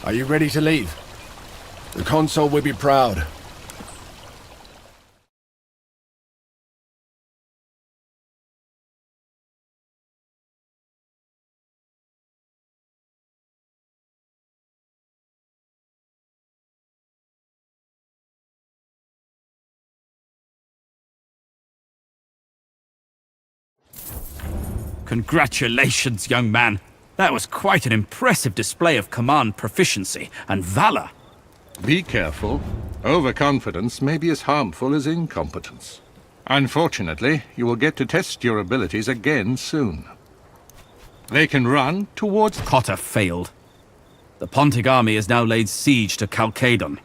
Are you ready to leave? The consul will be proud. Congratulations, young man. That was quite an impressive display of command proficiency and valor. Be careful. Overconfidence may be as harmful as incompetence. Unfortunately, you will get to test your abilities again soon. They can run towards... Cotter failed. The Pontic army has now laid siege to Chalcedon.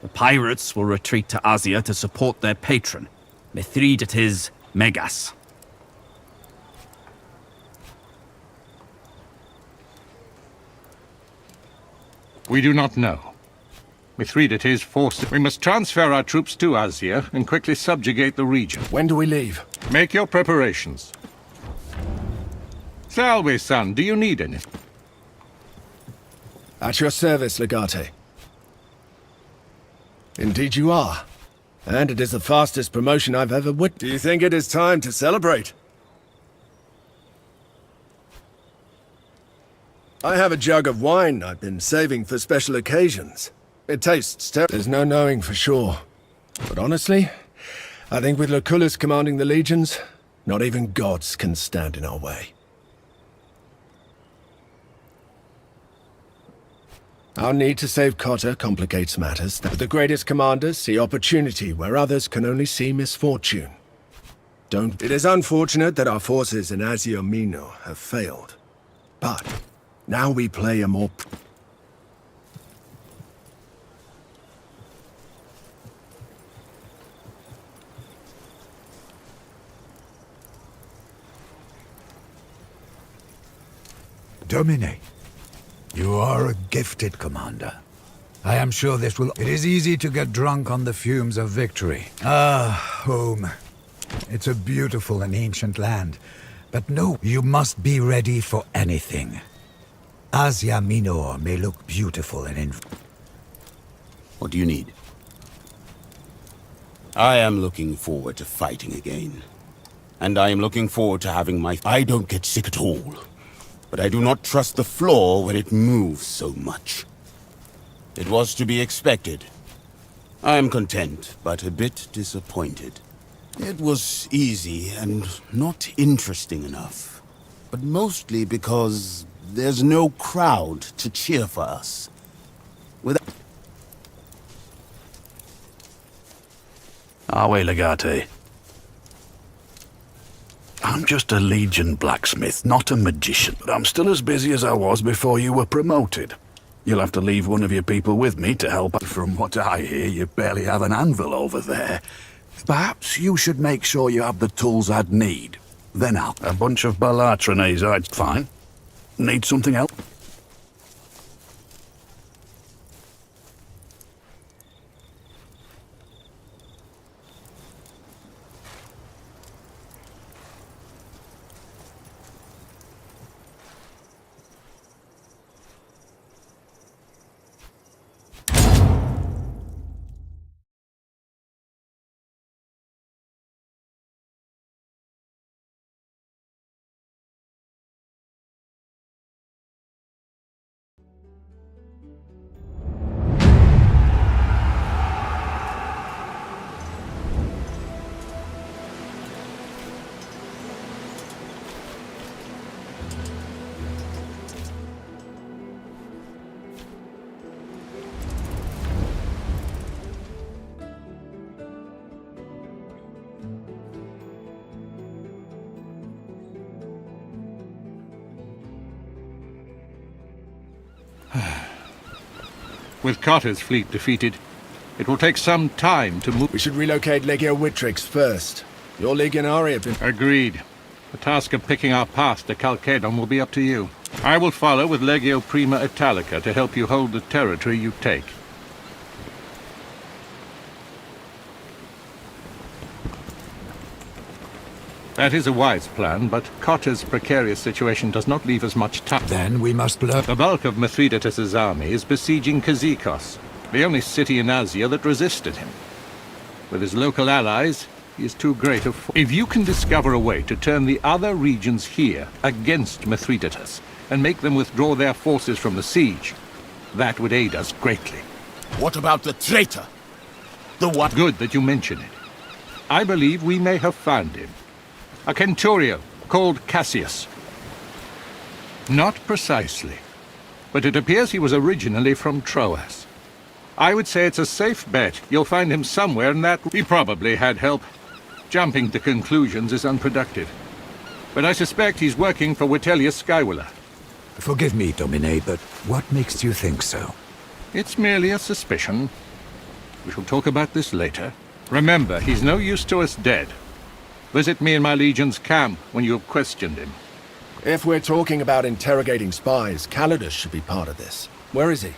The pirates will retreat to Asia to support their patron, Mithridates Megas. We do not know. Mithridates forced... We must transfer our troops to Asia and quickly subjugate the region. When do we leave? Make your preparations. Salve, son, do you need anything? At your service, Legate. Indeed you are. And it is the fastest promotion I've ever witnessed. Do you think it is time to celebrate? I have a jug of wine I've been saving for special occasions. It tastes terrible. There's no knowing for sure. But honestly, I think with Lucullus commanding the legions, not even gods can stand in our way. Our need to save Cotter complicates matters. The greatest commanders see opportunity where others can only see misfortune. It is unfortunate that our forces in Asia Minor have failed. But now we play a more... Domine, you are a gifted commander. I am sure this will... It is easy to get drunk on the fumes of victory. Ah, home. It's a beautiful and ancient land. But no, you must be ready for anything. Asia Minor may look beautiful and What do you need? I am looking forward to fighting again. And I am looking forward to having my... I don't get sick at all. But I do not trust the floor when it moves so much. It was to be expected. I am content, but a bit disappointed. It was easy and not interesting enough. But mostly because there's no crowd to cheer for us. Are we, Legate? I'm just a Legion blacksmith, not a magician. But I'm still as busy as I was before you were promoted. You'll have to leave one of your people with me to help. From what I hear, you barely have an anvil over there. Perhaps you should make sure you have the tools I'd need. Then I'll... A bunch of Balatronese, I'd... Fine. Need something else? With Cotter's fleet defeated, it will take some time to move... We should relocate Legio Witrix first. Your Legionari have been... Agreed. The task of picking our path to Chalcedon will be up to you. I will follow with Legio Prima Italica to help you hold the territory you take. That is a wise plan, but Cotter's precarious situation does not leave us much time. Then we must learn. The bulk of Mithridates' army is besieging Kazikos, the only city in Asia that resisted him. With his local allies, he is too great a force. If you can discover a way to turn the other regions here against Mithridates, and make them withdraw their forces from the siege, that would aid us greatly. What about the traitor? The what? Good that you mention it. I believe we may have found him. A centurion called Cassius. Not precisely, but it appears he was originally from Troas. I would say it's a safe bet you'll find him somewhere in that... He probably had help. Jumping to conclusions is unproductive. But I suspect he's working for Vitellius Skywiller. Forgive me, Domine, but what makes you think so? It's merely a suspicion. We shall talk about this later. Remember, he's no use to us dead. Visit me in my legion's camp when you have questioned him. If we're talking about interrogating spies, Calidus should be part of this. Where is he?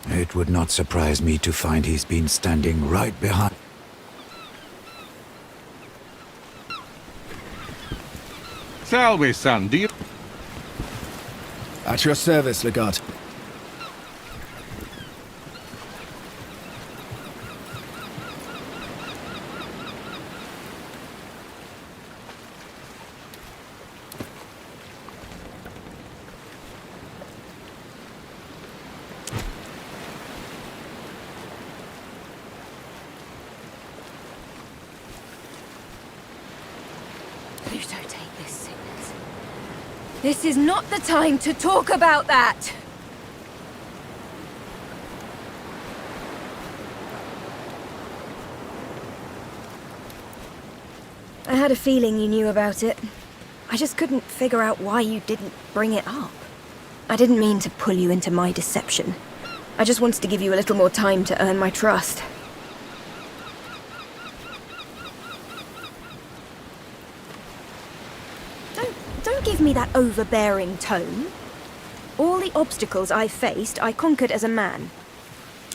It would not surprise me to find he's been standing right behind... Salve, son, do you... At your service, Legate. Pluto, take this sickness. This is not the time to talk about that! I had a feeling you knew about it. I just couldn't figure out why you didn't bring it up. I didn't mean to pull you into my deception. I just wanted to give you a little more time to earn my trust. Don't give me that overbearing tone. All the obstacles I faced, I conquered as a man.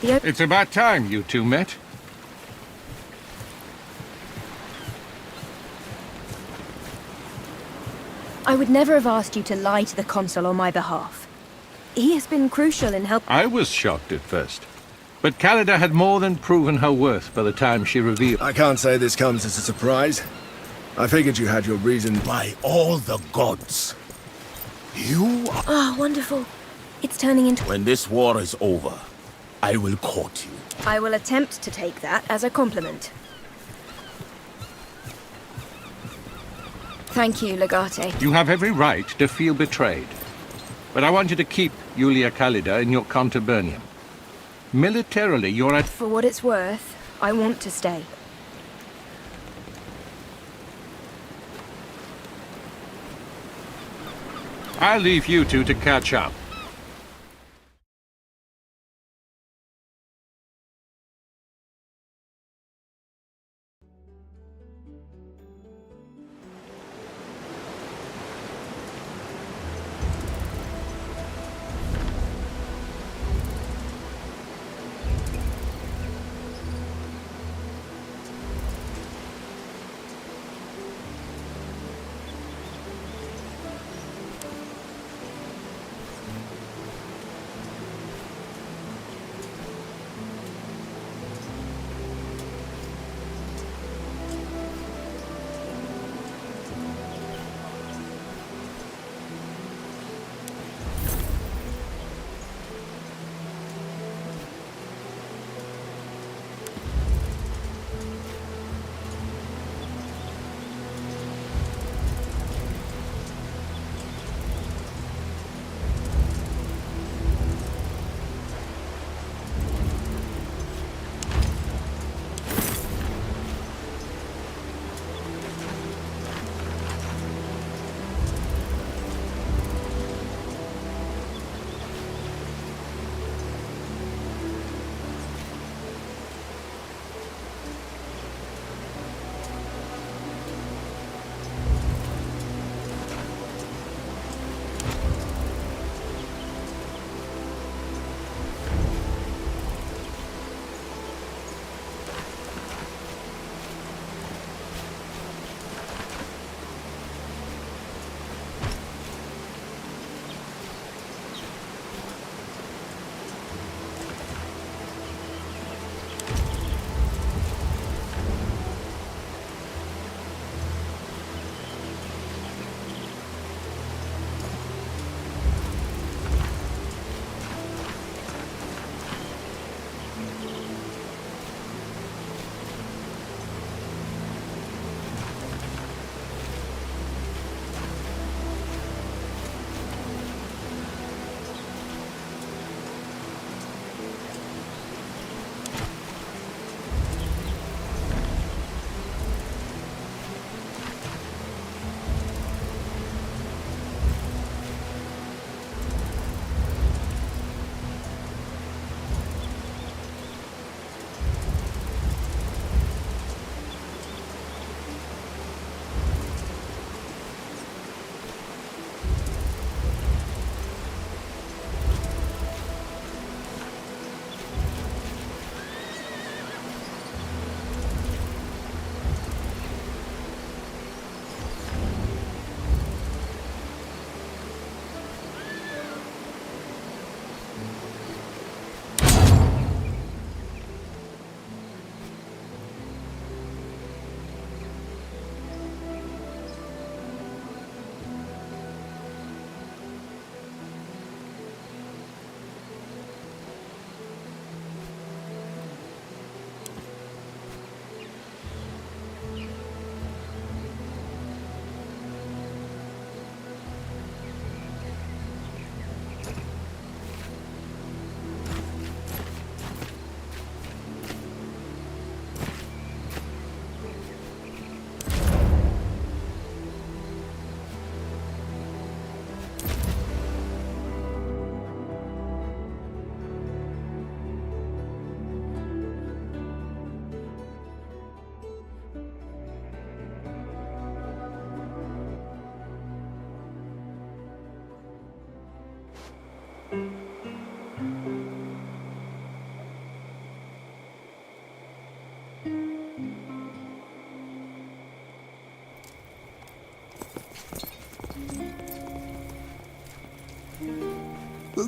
It's about time you two met. I would never have asked you to lie to the consul on my behalf. He has been crucial in helping... I was shocked at first. But Callida had more than proven her worth by the time she revealed... I can't say this comes as a surprise. I figured you had your reason. By all the gods, you are... Ah, wonderful. It's turning into... When this war is over, I will court you. I will attempt to take that as a compliment. Thank you, Legate. You have every right to feel betrayed. But I want you to keep Julia Callida in your contubernium. Militarily, you're at... For what it's worth, I want to stay. I'll leave you two to catch up.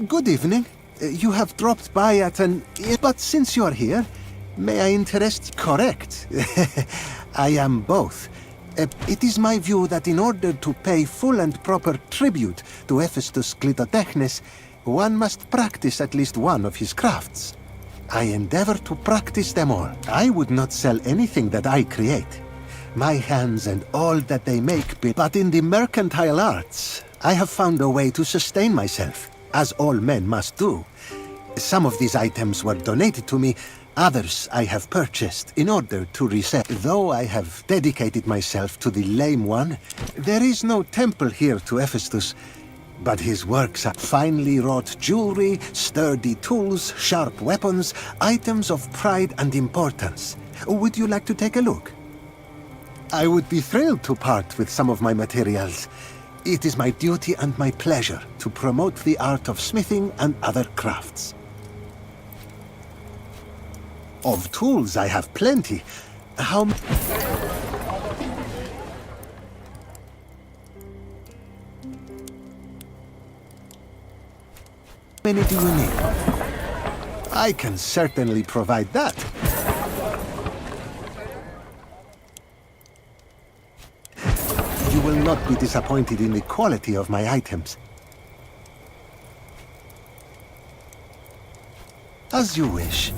Good evening. You have dropped by at an... But since you're here, may I interest... Correct. I am both. It is my view that in order to pay full and proper tribute to Hephaestus Clitotechnes, one must practice at least one of his crafts. I endeavor to practice them all. I would not sell anything that I create. My hands and all that they make but in the mercantile arts, I have found a way to sustain myself, as all men must do. Some of these items were donated to me, others I have purchased in order to resell. Though I have dedicated myself to the lame one, there is no temple here to Hephaestus, but his works are finely wrought jewelry, sturdy tools, sharp weapons, items of pride and importance. Would you like to take a look? I would be thrilled to part with some of my materials. It is my duty and my pleasure to promote the art of smithing and other crafts. Of tools I have plenty. How many do you need? I can certainly provide that. You will not be disappointed in the quality of my items. As you wish.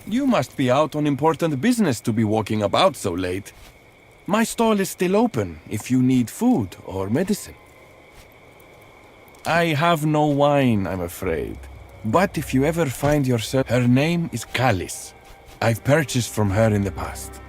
You must be out on important business to be walking about so late. My stall is still open if you need food or medicine. I have no wine, I'm afraid. But if you ever find yourself... Her name is Callis. I've purchased from her in the past.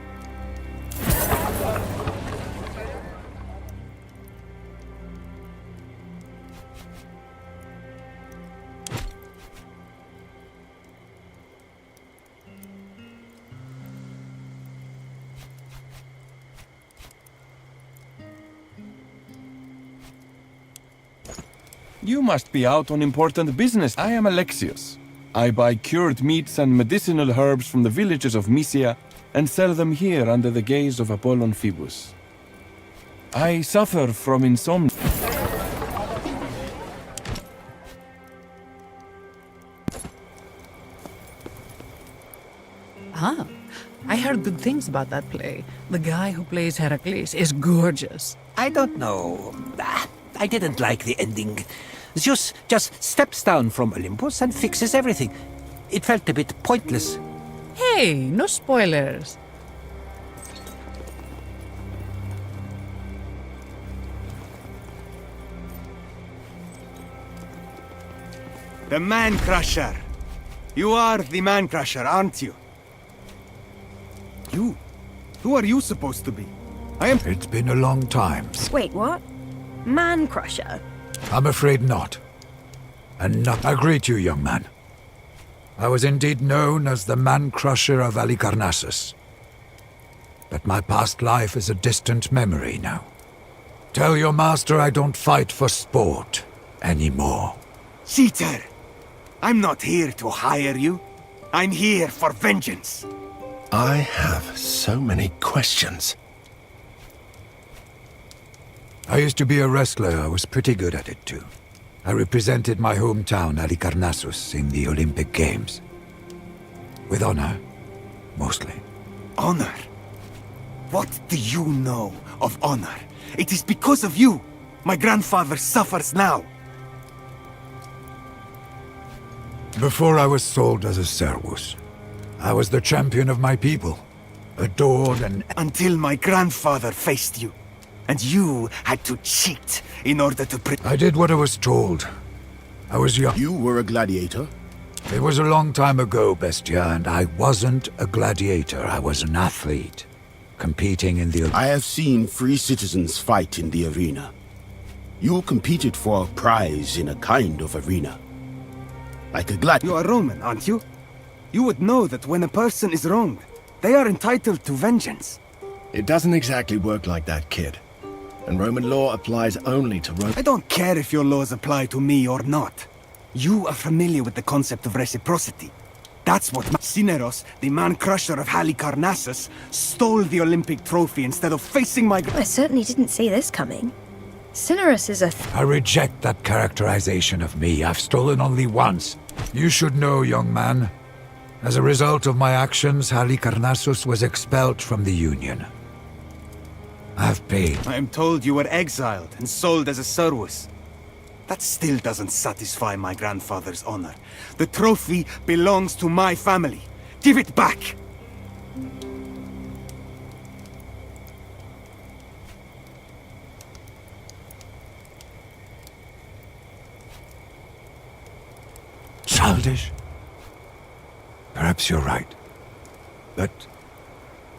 You must be out on important business. I am Alexios. I buy cured meats and medicinal herbs from the villages of Mysia and sell them here under the gaze of Apollon Phoebus. I suffer from insomnia. Ah, I heard good things about that play. The guy who plays Heracles is gorgeous. I don't know. I didn't like the ending. Zeus just steps down from Olympus and fixes everything. It felt a bit pointless. Hey, no spoilers. The Man Crusher. You are the Man Crusher, aren't you? You? Who are you supposed to be? I am... It's been a long time. Wait, what? Man Crusher? I'm afraid not. And not... I greet you, young man. I was indeed known as the Man-Crusher of Halicarnassus. But my past life is a distant memory now. Tell your master I don't fight for sport anymore. Cheater! I'm not here to hire you. I'm here for vengeance. I have so many questions. I used to be a wrestler. I was pretty good at it, too. I represented my hometown, Halicarnassus, in the Olympic Games. With honor, mostly. Honor? What do you know of honor? It is because of you. My grandfather suffers now. Before I was sold as a servus, I was the champion of my people. Adored and... Until my grandfather faced you. And you had to cheat in order to I did what I was told. I was young. You were a gladiator? It was a long time ago, Bestia, and I wasn't a gladiator. I was an athlete. competing in the... I have seen free citizens fight in the arena. You competed for a prize in a kind of arena. Like a glad... You are Roman, aren't you? You would know that when a person is wronged, they are entitled to vengeance. It doesn't exactly work like that, kid. And Roman law applies only to I don't care if your laws apply to me or not. You are familiar with the concept of reciprocity. That's what Cineros, the man-crusher of Halicarnassus, stole the Olympic trophy instead of facing my... I certainly didn't see this coming. Cineros is a... I reject that characterization of me. I've stolen only once. You should know, young man. As a result of my actions, Halicarnassus was expelled from the Union. I've paid. I am told you were exiled and sold as a servus. That still doesn't satisfy my grandfather's honor. The trophy belongs to my family. Give it back! Childish. Perhaps you're right. But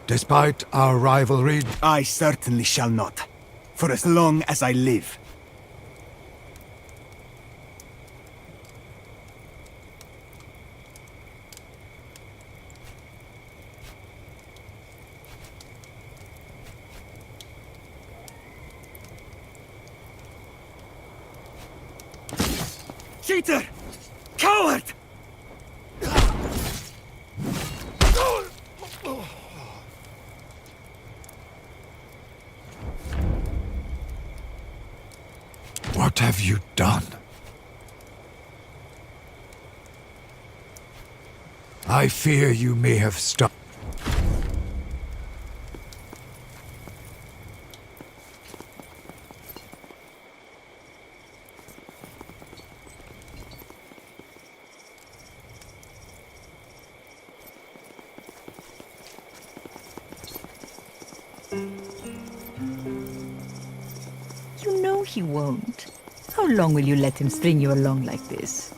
despite our rivalry... I certainly shall not. For as long as I live. Cheater! Coward! What have you done? I fear you may have stopped. You know he won't. How long will you let him string you along like this?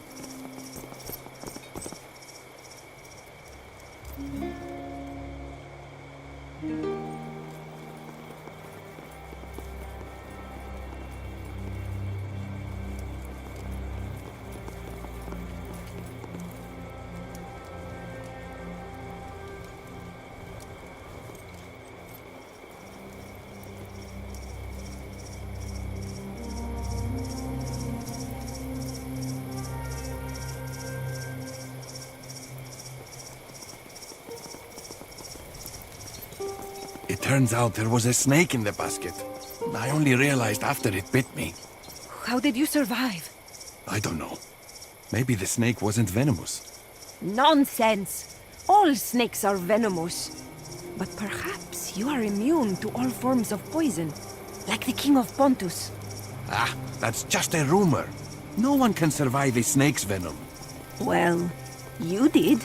It turns out there was a snake in the basket. I only realized after it bit me. How did you survive? I don't know. Maybe the snake wasn't venomous. Nonsense! All snakes are venomous. But perhaps you are immune to all forms of poison, like the King of Pontus. Ah, that's just a rumor. No one can survive a snake's venom. Well, you did.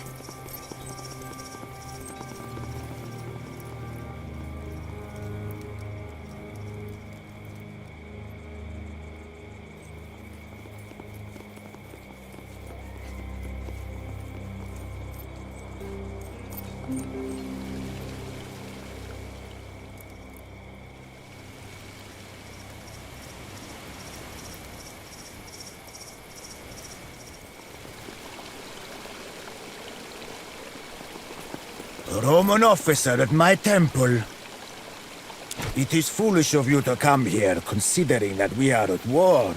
A Roman officer at my temple. It is foolish of you to come here, considering that we are at war.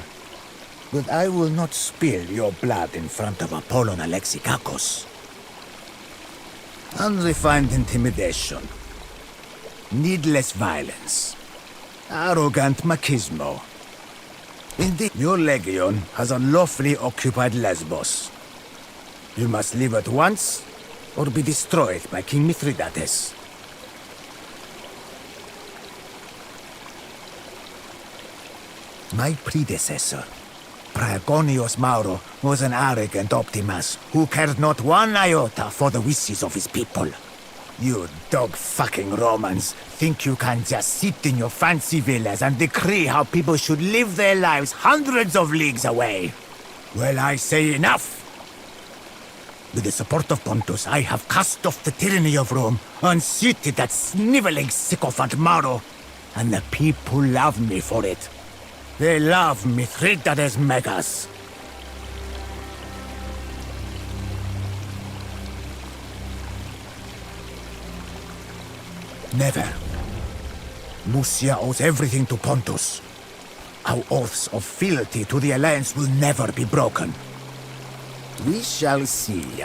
But I will not spill your blood in front of Apollon Alexikakos. Unrefined intimidation. Needless violence. Arrogant machismo. Indeed, your legion has unlawfully occupied Lesbos. You must leave at once, or be destroyed by King Mithridates. My predecessor, Praegonius Mauro, was an arrogant Optimus who cared not one iota for the wishes of his people. You dog-fucking Romans think you can just sit in your fancy villas and decree how people should live their lives hundreds of leagues away. Well, I say enough! With the support of Pontus, I have cast off the tyranny of Rome, unseated that sniveling sycophant Mauro, and the people love me for it. They love Mithridates Megas. Never. Lucia owes everything to Pontus. Our oaths of fealty to the Alliance will never be broken. We shall see.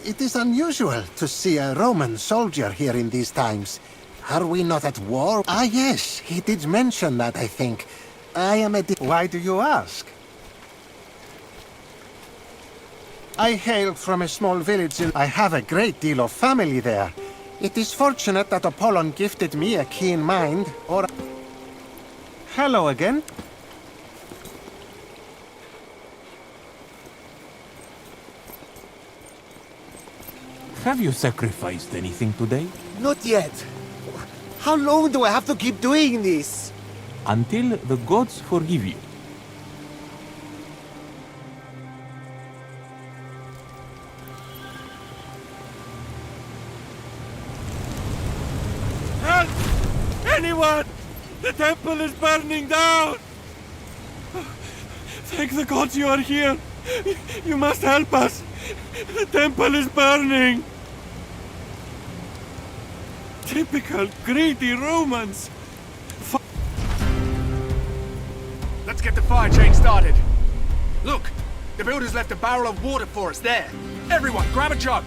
It is unusual to see a Roman soldier here in these times. Are we not at war? Ah, yes, he did mention that, I think. I am a... Why do you ask? I hail from a small village in... I have a great deal of family there. It is fortunate that Apollon gifted me a keen mind, or... Hello again. Have you sacrificed anything today? Not yet. How long do I have to keep doing this? Until the gods forgive you. Help! Anyone! The temple is burning down! Thank the gods you are here! You must help us! The temple is burning! Typical greedy Romans! Let's get the fire chain started. Look, the builders left a barrel of water for us there. Everyone, grab a jug.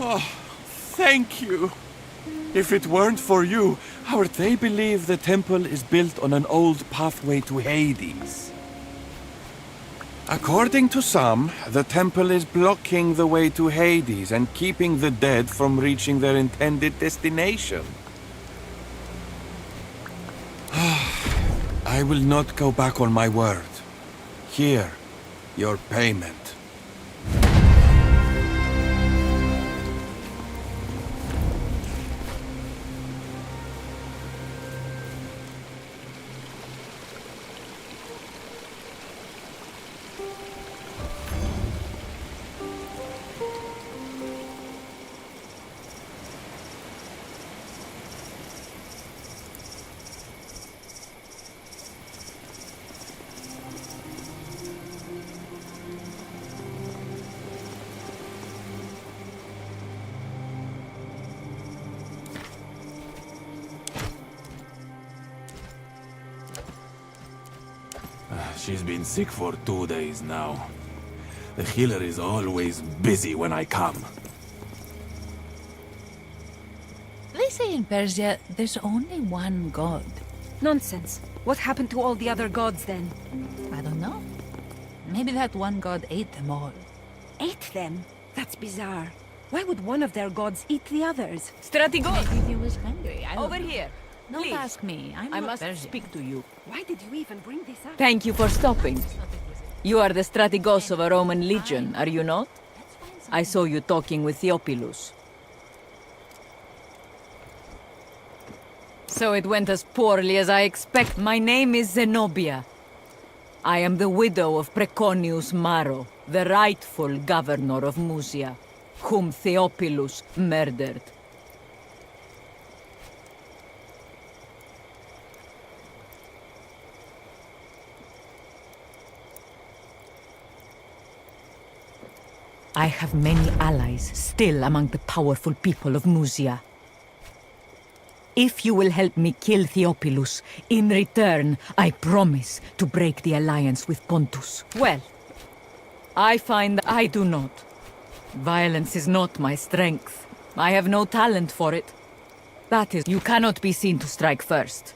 Oh, thank you. If it weren't for you, they believe the temple is built on an old pathway to Hades. According to some, the temple is blocking the way to Hades and keeping the dead from reaching their intended destination. I will not go back on my word. Here, your payment. She's been sick for 2 days now. The healer is always busy when I come. They say in Persia there's only one god. Nonsense. What happened to all the other gods then? I don't know. Maybe that one god ate them all. Ate them? That's bizarre. Why would one of their gods eat the others? Strategos! Maybe he was hungry. I don't Over know. here. Don't Please. ask me. I I must must Persian. speak to you. Why did you even bring this up? Thank you for stopping. You are the strategos of a Roman legion, are you not? I saw you talking with Theophilus. So it went as poorly as I expect. My name is Zenobia. I am the widow of Preconius Maro, the rightful governor of Musia, whom Theophilus murdered. I have many allies still among the powerful people of Musia. If you will help me kill Theophilus, in return, I promise to break the alliance with Pontus. Well, I find that I do not. Violence is not my strength. I have no talent for it. That is, you cannot be seen to strike first.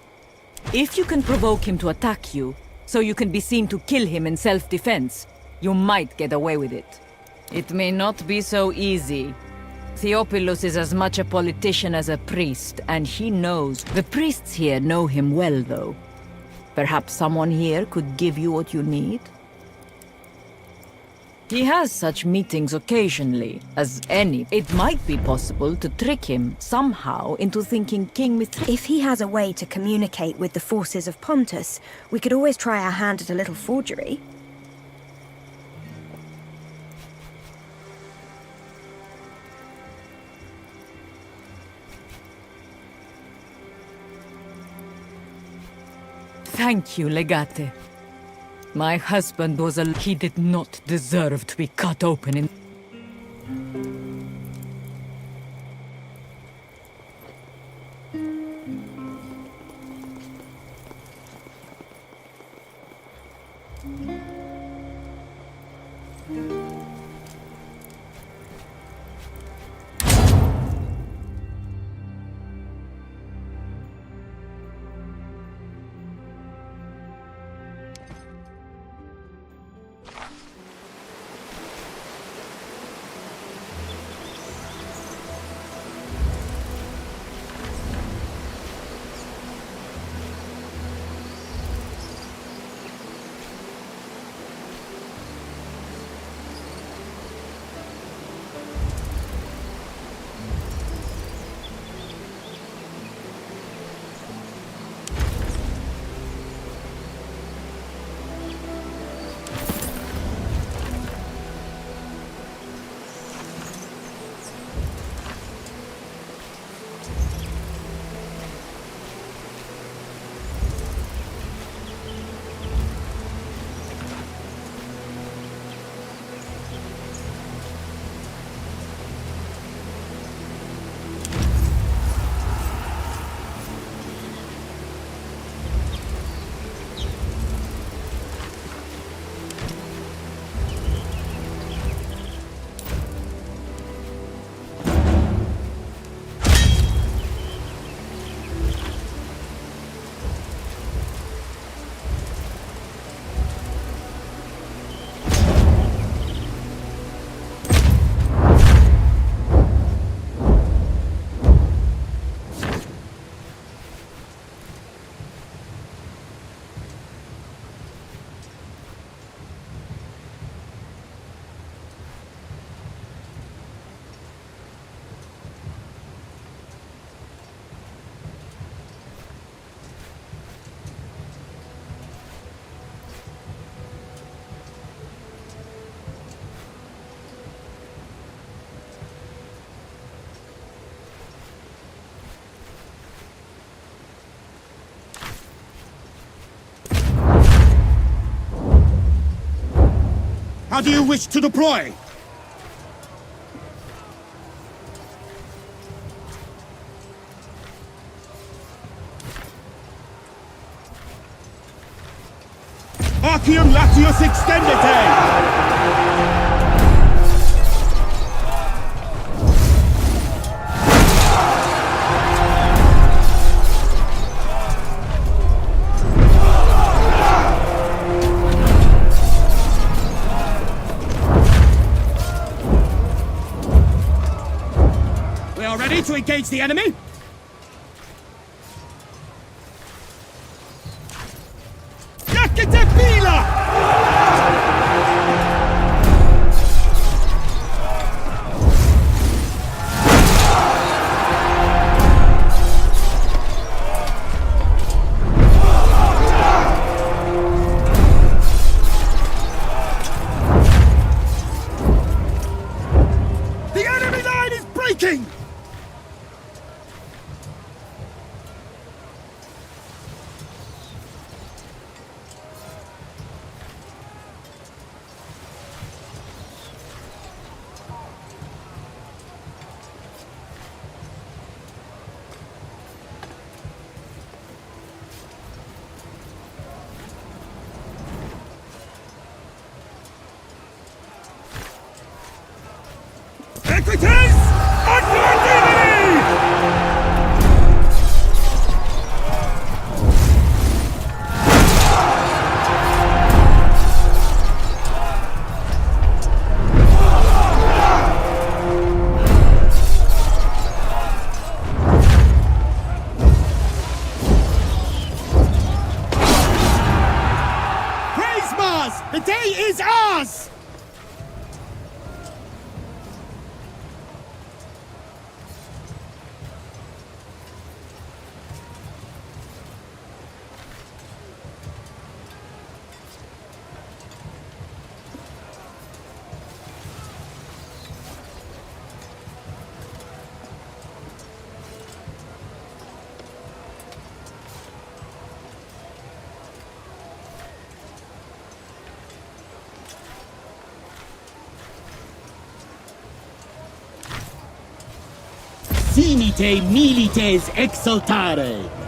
If you can provoke him to attack you, so you can be seen to kill him in self-defense, you might get away with it. It may not be so easy. Theophilus is as much a politician as a priest, and he knows. The priests here know him well, though. Perhaps someone here could give you what you need? He has such meetings occasionally, as any. It might be possible to trick him somehow into thinking King Mithridates. If he has a way to communicate with the forces of Pontus, we could always try our hand at a little forgery. Thank you, Legate. My husband was a... He did not deserve to be cut open in... do you wish to deploy? Arcium Latius Extendite! We are ready to engage the enemy. Yakete Fila! The enemy line is breaking! Equites! Advertini! Praise Mars! The day is ours! Simite milites exultare!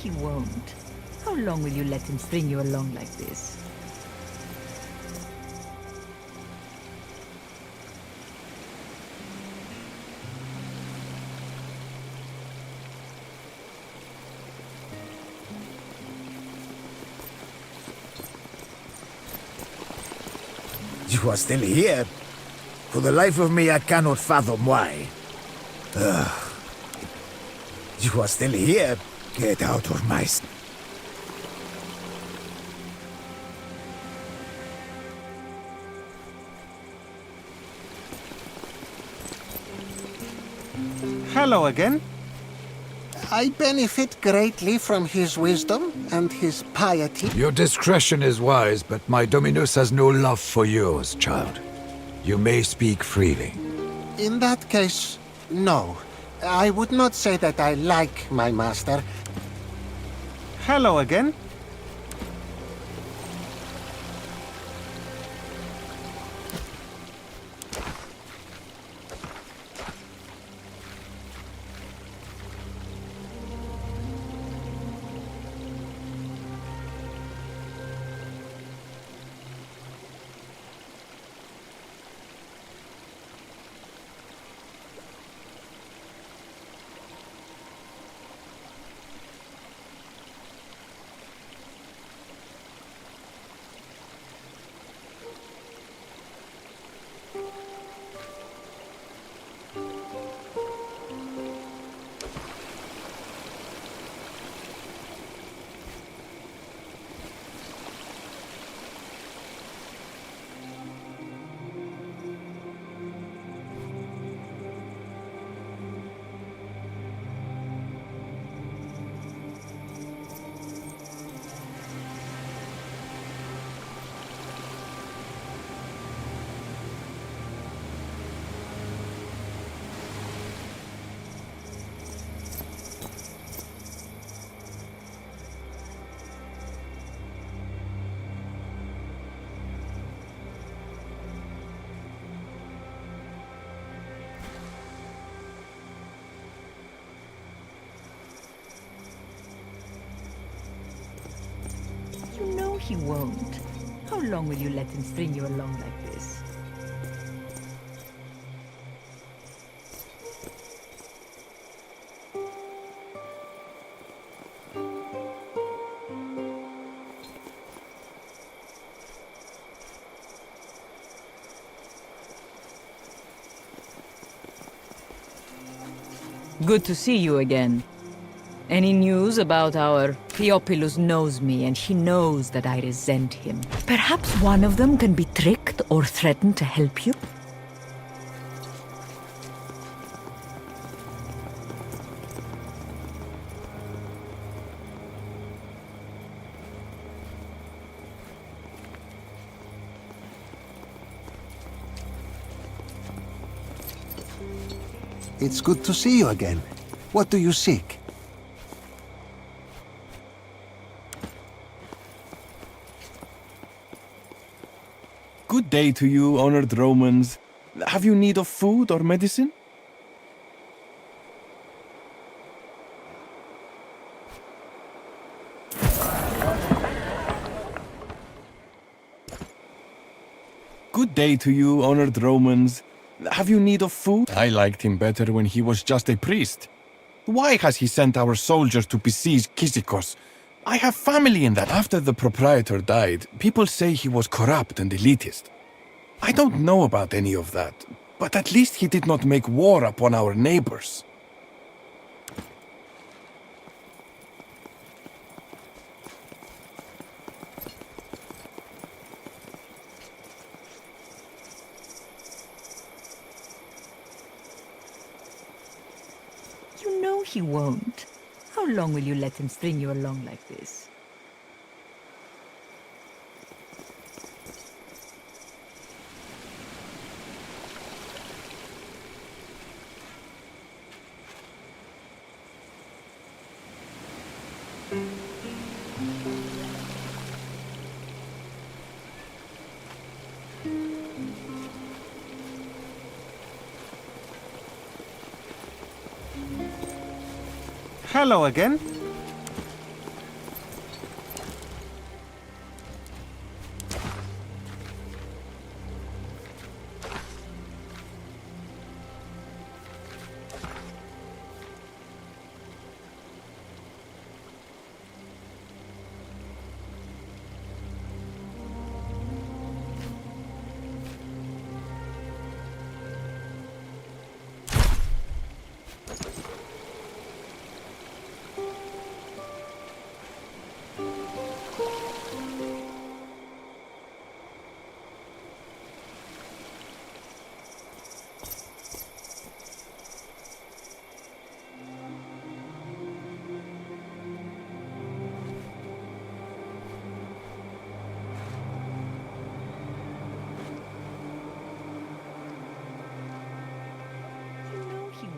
He won't. How long will you let him string you along like this? You are still here? For the life of me, I cannot fathom why. You are still here? Get out of my... Hello again. I benefit greatly from his wisdom and his piety. Your discretion is wise, but my Dominus has no love for yours, child. You may speak freely. In that case, no. I would not say that I like my master. Hello again. He won't. How long will you let him string you along like this? Good to see you again. Any news about our... Theophilus knows me, and he knows that I resent him. Perhaps one of them can be tricked or threatened to help you? It's good to see you again. What do you seek? Good day to you, honored Romans. Have you need of food or medicine? Good day to you, honored Romans. Have you need of food? I liked him better when he was just a priest. Why has he sent our soldiers to besiege Kyzikos? I have family in that. After the proprietor died, people say he was corrupt and elitist. I don't know about any of that, but at least he did not make war upon our neighbors. You know he won't. How long will you let him string you along like this? Hello again.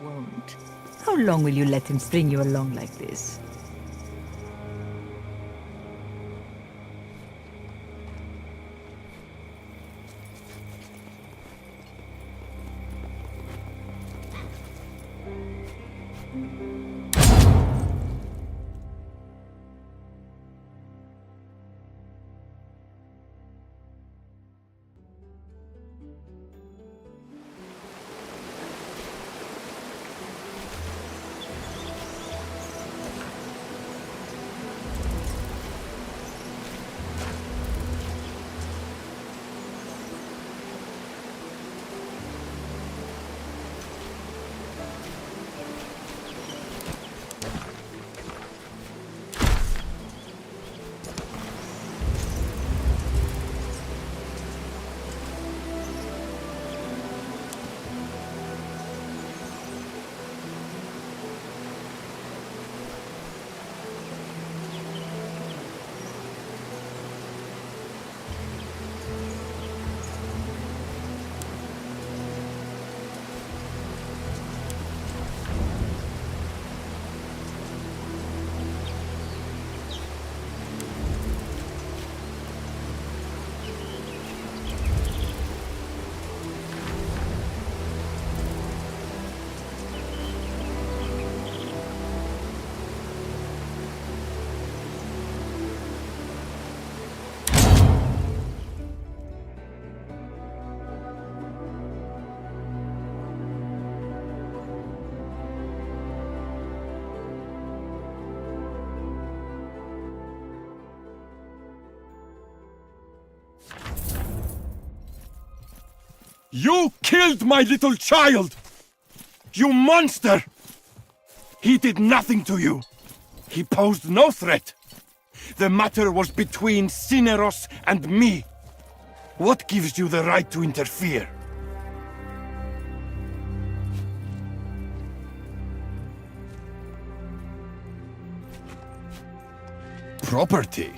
won't. How long will you let him string you along like this? You killed my little child! You monster! He did nothing to you. He posed no threat. The matter was between Cineros and me. What gives you the right to interfere? Property?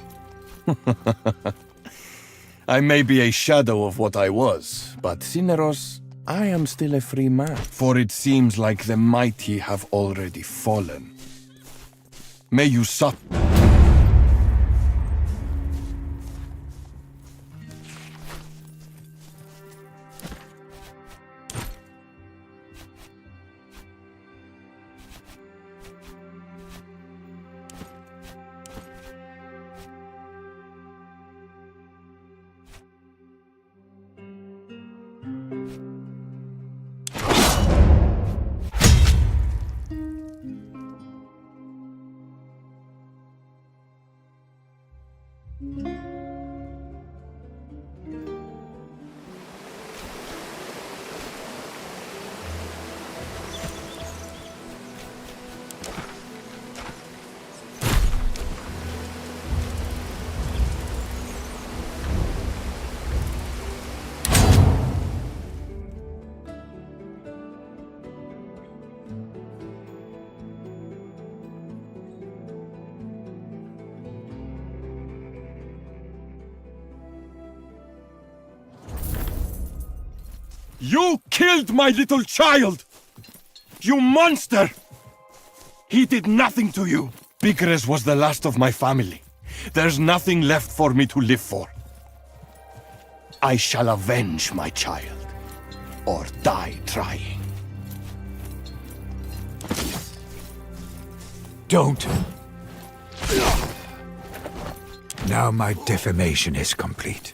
I may be a shadow of what I was, but Cineros, I am still a free man. For it seems like the mighty have already fallen. May you suffer. You killed my little child! You monster! He did nothing to you. Bigres was the last of my family. There's nothing left for me to live for. I shall avenge my child, or die trying. Don't. Now my defamation is complete.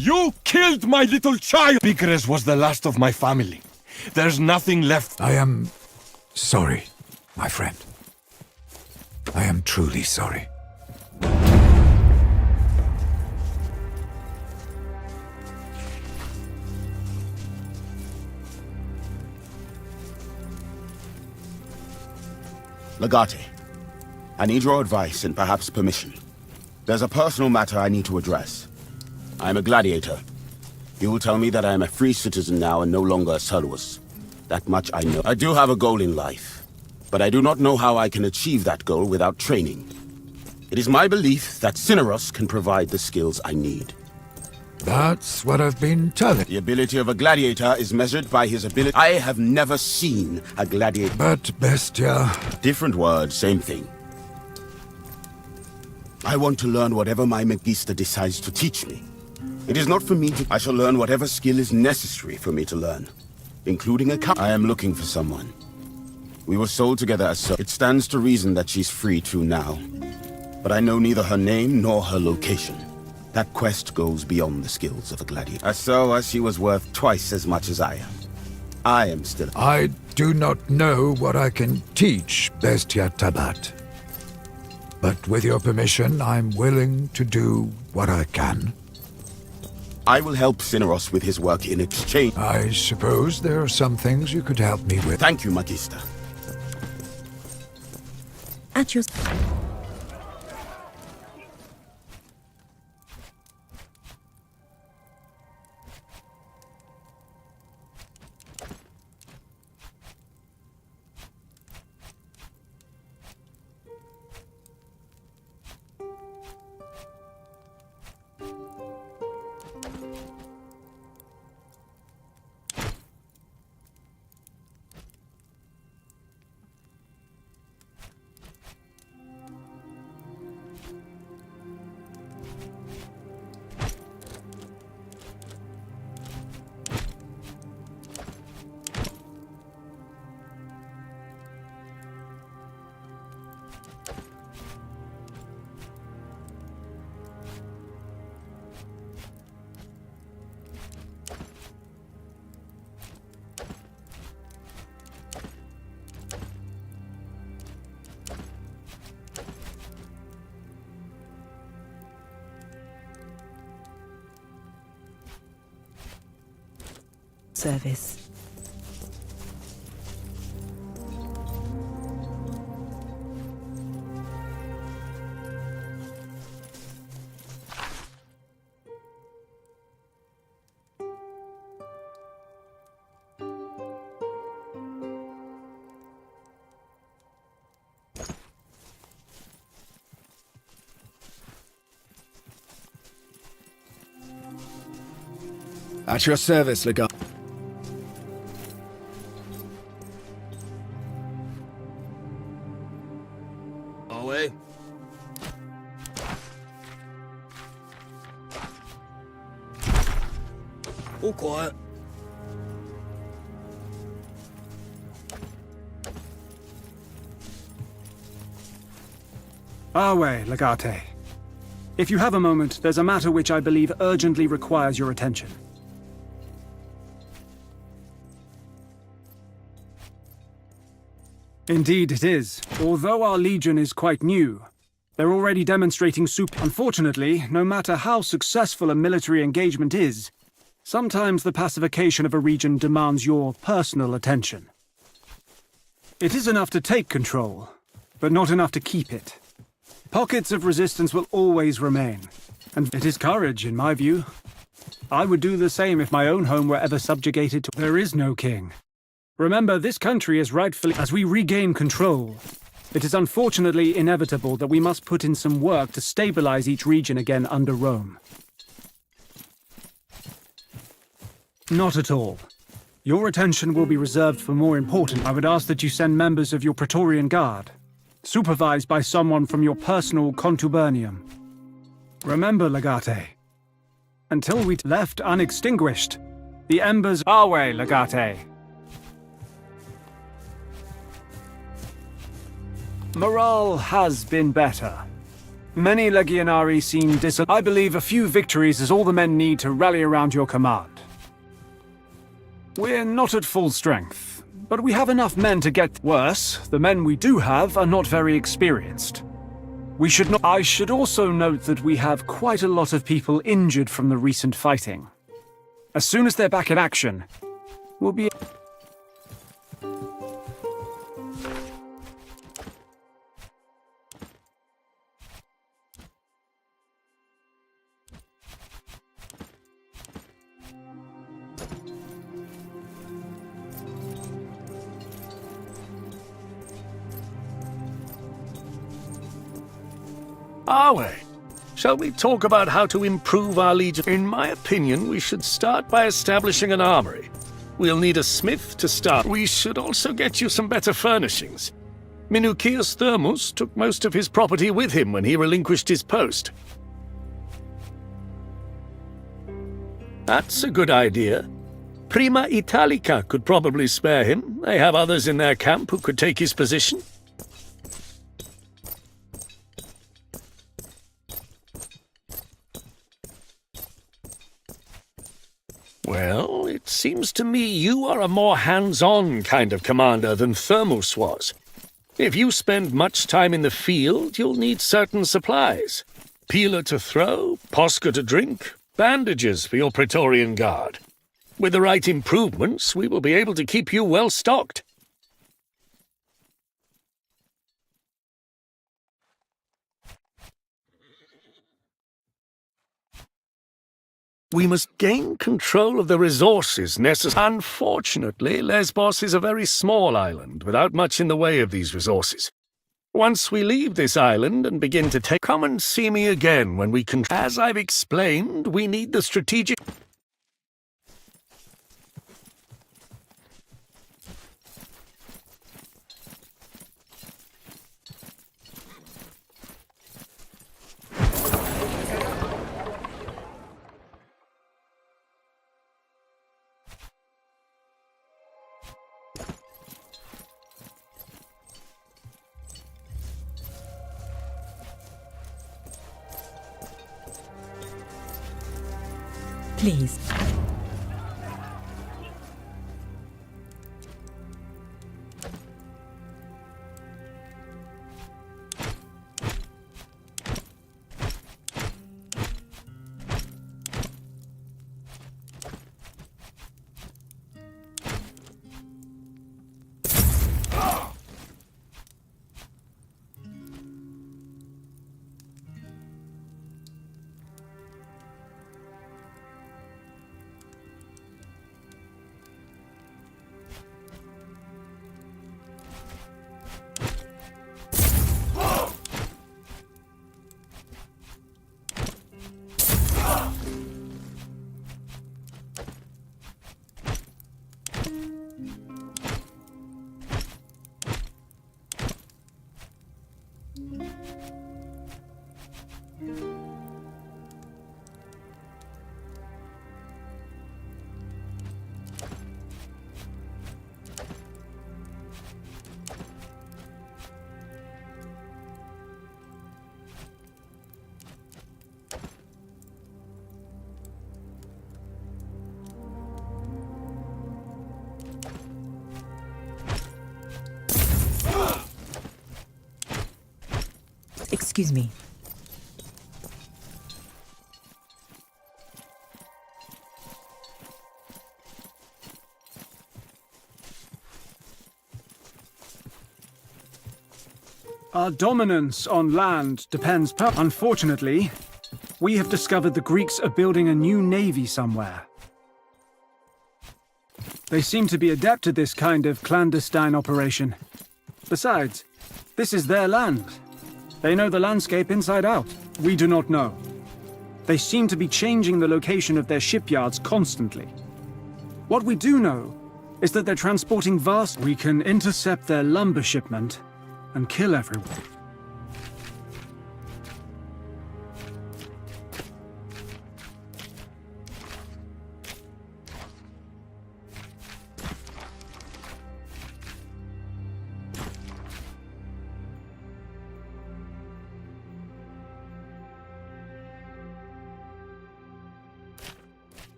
You killed my little child! Bigres was the last of my family. There's nothing left. I am sorry, my friend. I am truly sorry. Legate, I need your advice and perhaps permission. There's a personal matter I need to address. I am a gladiator. You will tell me that I am a free citizen now and no longer a Servus. That much I know. I do have a goal in life, but I do not know how I can achieve that goal without training. It is my belief that Cineros can provide the skills I need. That's what I've been telling. The ability of a gladiator is measured by his ability. I have never seen a gladiator. But, Bestia... Different words, same thing. I want to learn whatever my Magister decides to teach me. It is not for me to... I shall learn whatever skill is necessary for me to learn, including a I am looking for someone. We were sold together as so. It stands to reason that she's free too now. But I know neither her name nor her location. That quest goes beyond the skills of a gladiator. As so as she was worth twice as much as I am. I am still... I do not know what I can teach, Bestia Tabat. But with your permission, I'm willing to do what I can. I will help Cineros with his work in exchange. I suppose there are some things you could help me with. Thank you, Magister. At your... service. At your service, Legate. Away. All quiet. Our way, Legate. If you have a moment, there's a matter which I believe urgently requires your attention. Indeed it is. Although our legion is quite new, they're already demonstrating Unfortunately, no matter how successful a military engagement is, sometimes the pacification of a region demands your personal attention. It is enough to take control, but not enough to keep it. Pockets of resistance will always remain, and it is courage, in my view. I would do the same if my own home were ever subjugated to... There is no king. Remember, this country is rightfully... As we regain control, it is unfortunately inevitable that we must put in some work to stabilize each region again under Rome. Not at all. Your attention will be reserved for more important... I would ask that you send members of your Praetorian Guard, supervised by someone from your personal contubernium. Remember, Legate, until we left unextinguished, the embers... Our way, Legate. Morale has been better. Many legionari seem I believe a few victories is all the men need to rally around your command. We're not at full strength, but we have enough men to get worse. The men we do have are not very experienced. We should not. I should also note that we have quite a lot of people injured from the recent fighting. As soon as they're back in action, we'll be... Are we? Shall we talk about how to improve our legion? In my opinion, we should start by establishing an armory. We'll need a smith to start. We should also get you some better furnishings. Minucius Thermus took most of his property with him when he relinquished his post. That's a good idea. Prima Italica could probably spare him. They have others in their camp who could take his position. Well, it seems to me you are a more hands-on kind of commander than Thermus was. If you spend much time in the field, you'll need certain supplies. Peeler to throw, posca to drink, bandages for your Praetorian Guard. With the right improvements, we will be able to keep you well stocked. We must gain control of the resources necessary. Unfortunately, Lesbos is a very small island without much in the way of these resources. Once we leave this island and begin to take... Come and see me again when we can... As I've explained, we need the strategic... Please. Excuse me. Our dominance on land depends Unfortunately, we have discovered the Greeks are building a new navy somewhere. They seem to be adept at this kind of clandestine operation. Besides, this is their land. They know the landscape inside out. We do not know. They seem to be changing the location of their shipyards constantly. What we do know is that they're transporting vast... We can intercept their lumber shipment and kill everyone.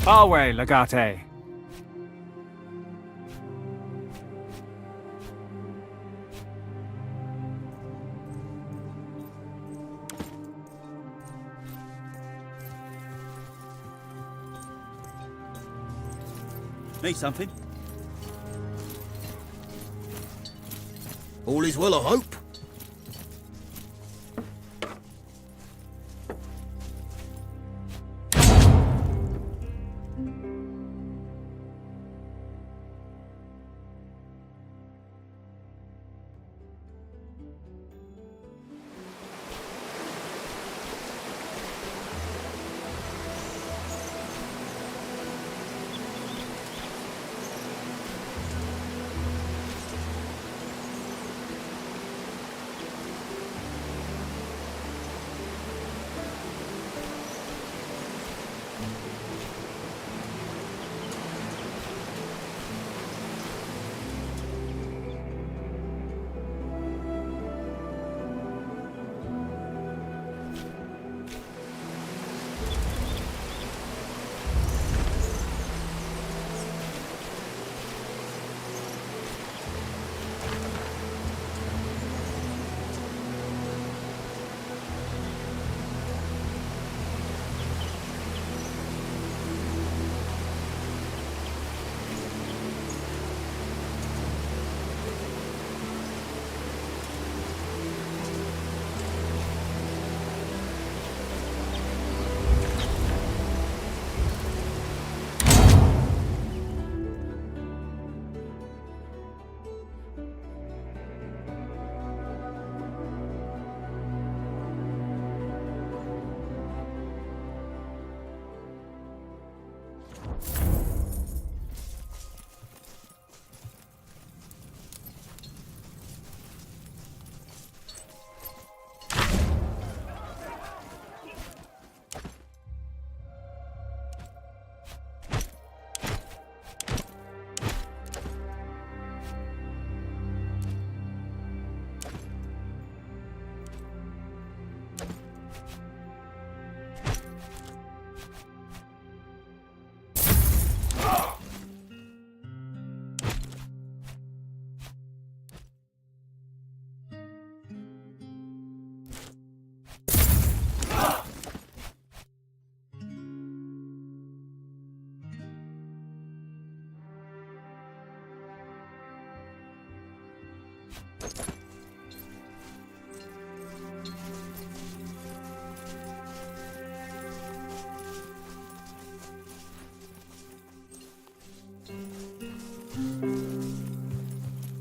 Our way, Legate. Need something? All is well, I hope.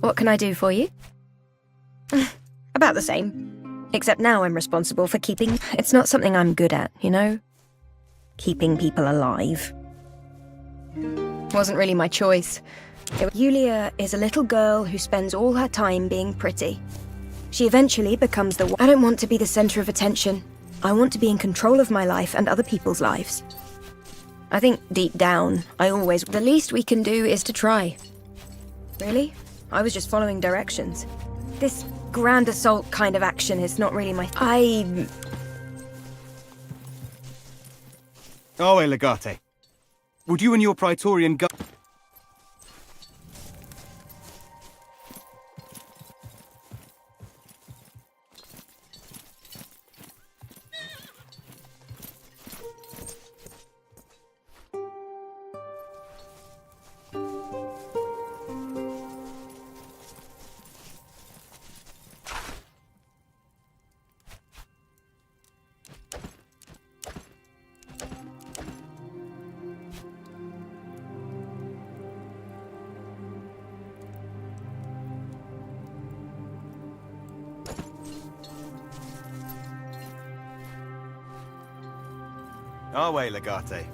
What can I do for you? About the same. Except now I'm responsible for keeping... It's not something I'm good at, you know? Keeping people alive. Wasn't really my choice. Yulia is a little girl who spends all her time being pretty. She eventually becomes the... I don't want to be the center of attention. I want to be in control of my life and other people's lives. I think deep down, I always... The least we can do is to try. Really? I was just following directions. This grand assault kind of action is not really my... Oh, Legate. Would you and your Praetorian gu... Our way, Legate.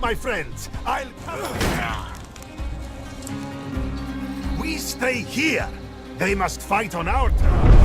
my friends. I'll cover. We stay here. They must fight on our terms.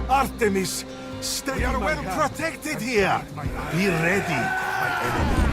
Artemis, stay. We are well protected here. Be ready, my enemy.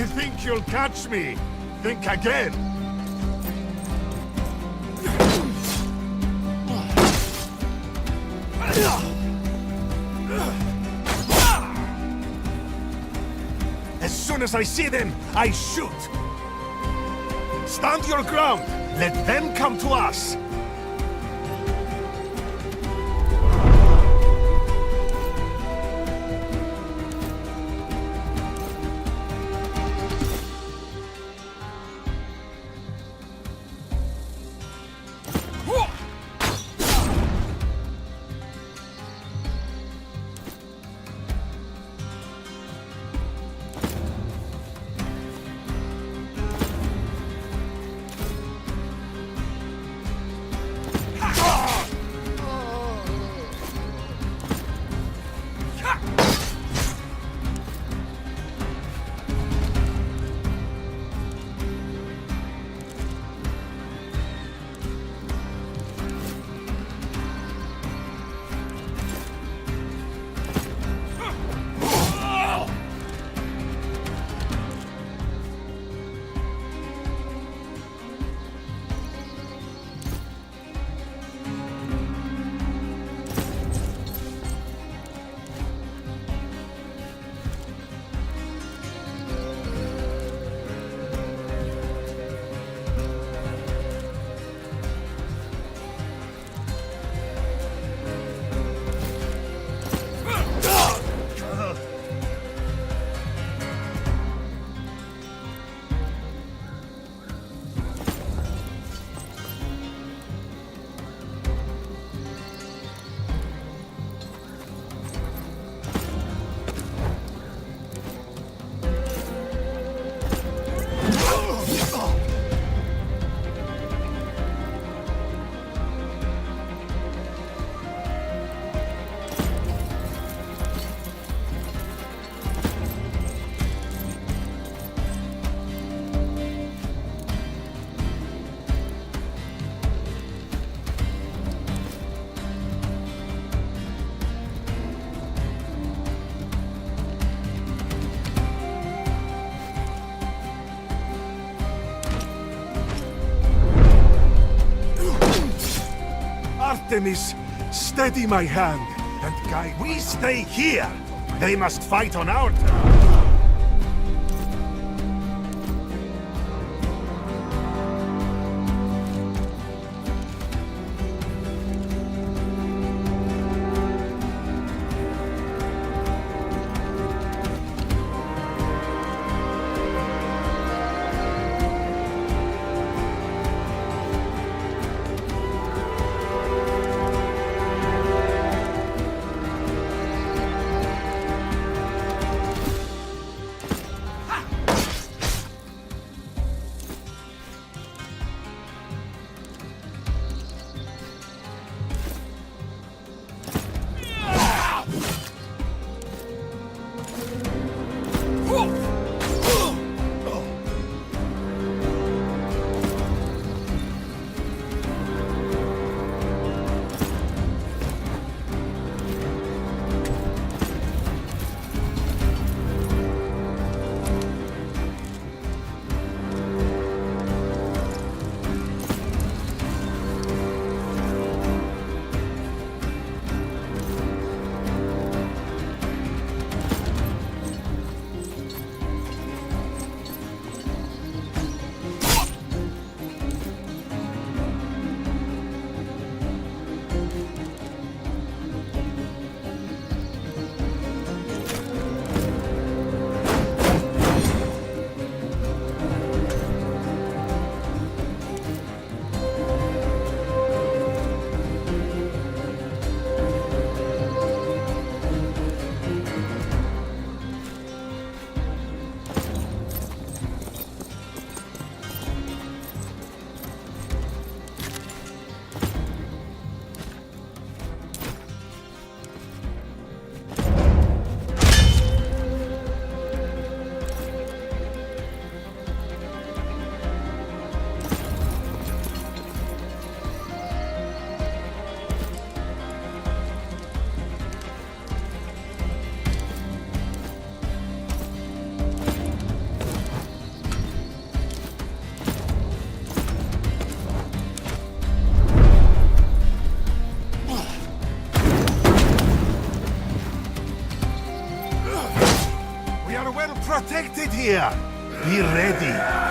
You think you'll catch me? Think again. As soon as I see them, I shoot. Stand your ground. Let them come to us. Artemis, steady my hand and guide. We stay here. They must fight on our terms. protected here. Be ready.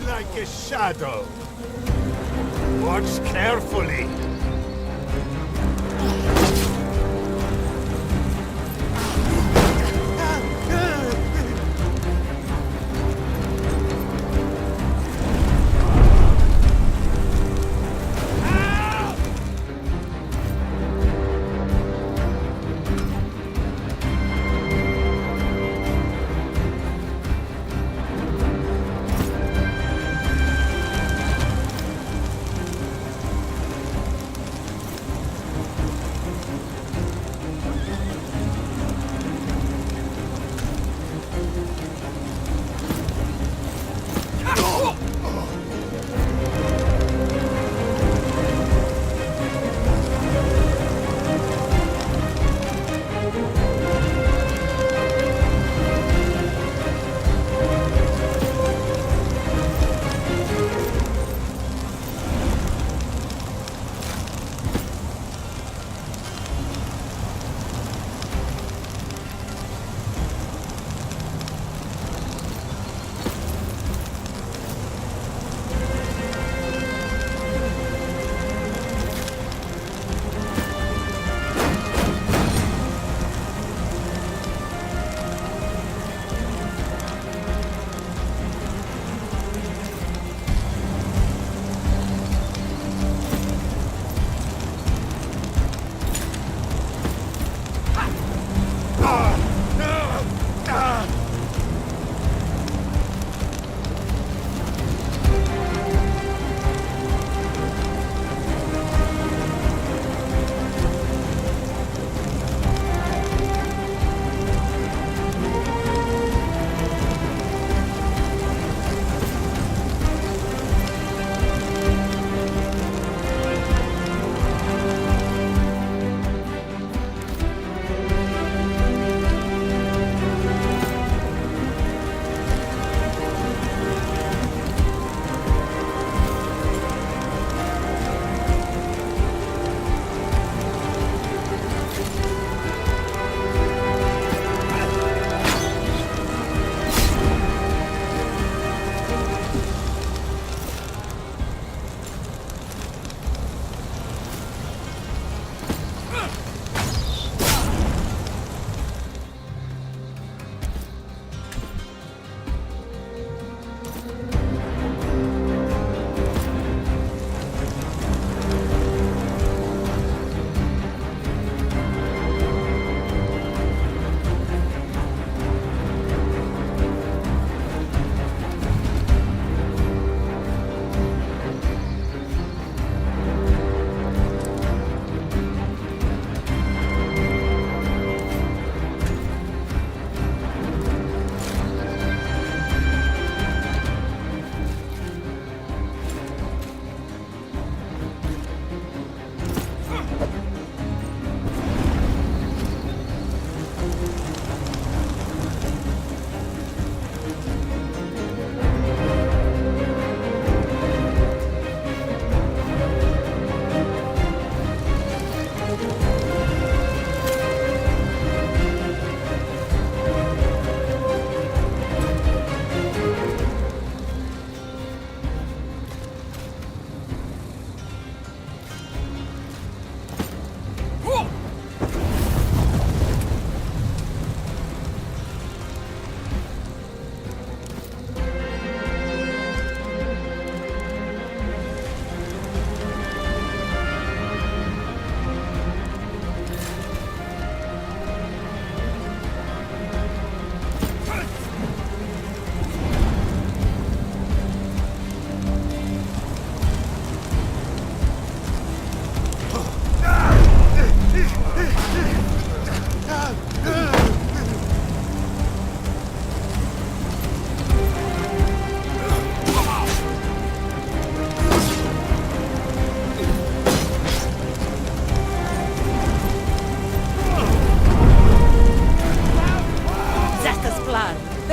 Like a shadow. Watch carefully.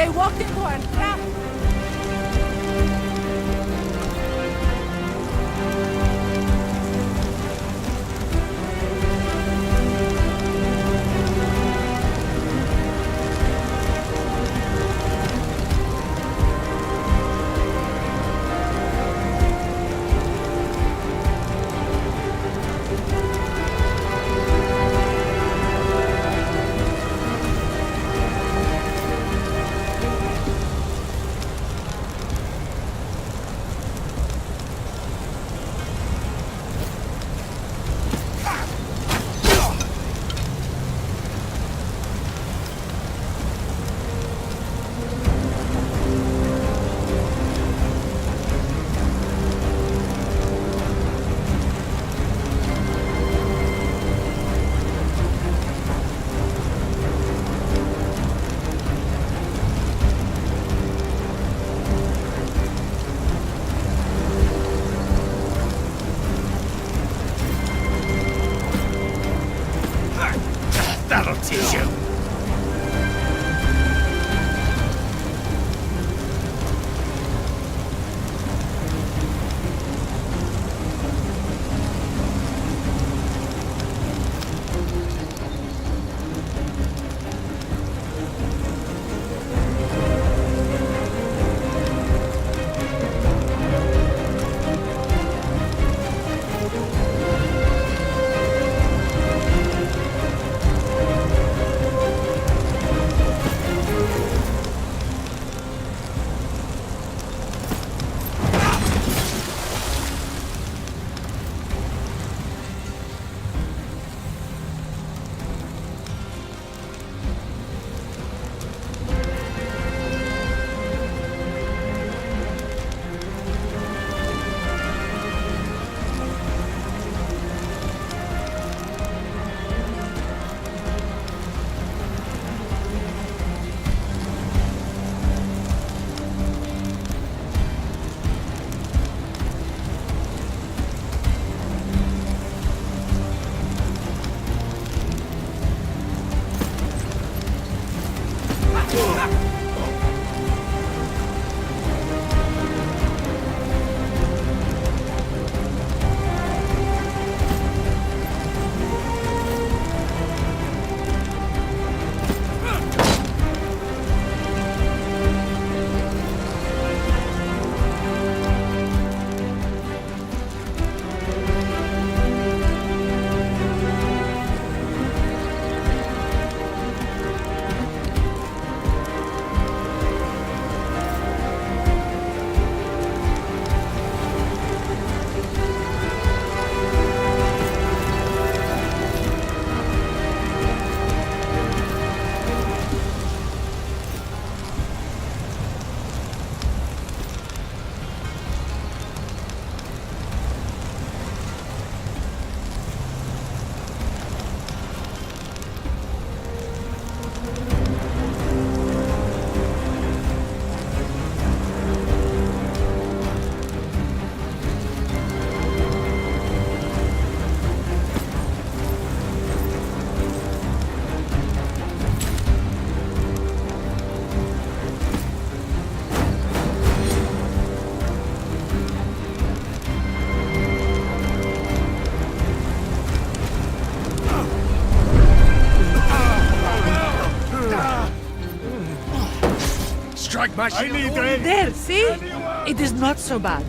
They walked into our trap! That'll teach you. Strike my shield. I need there, see? It is not so bad.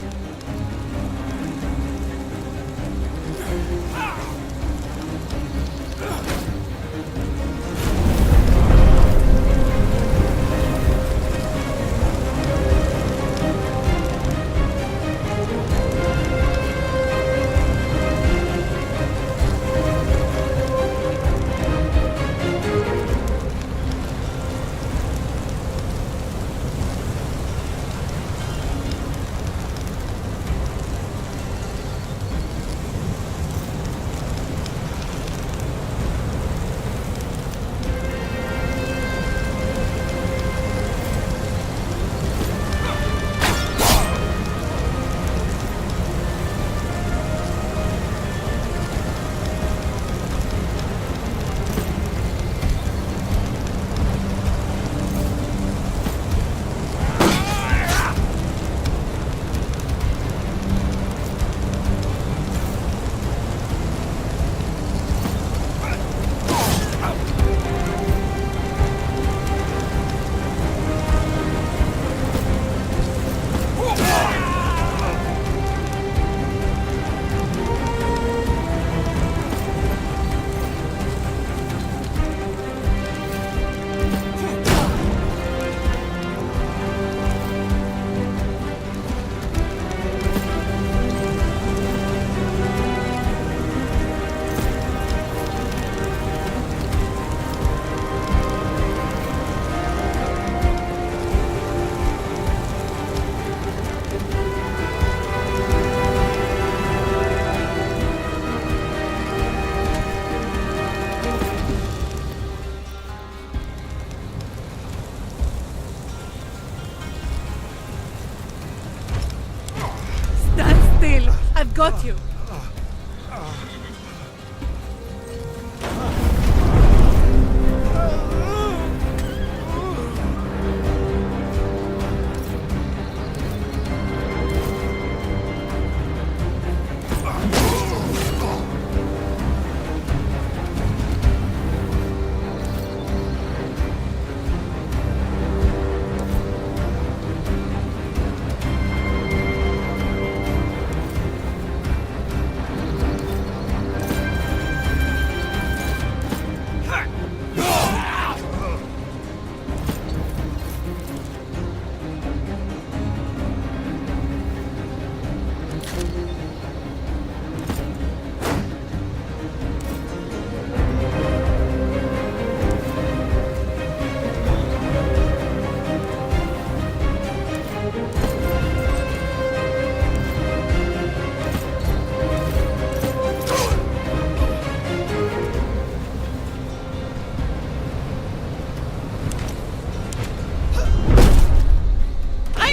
got you.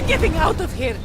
Getting out of here!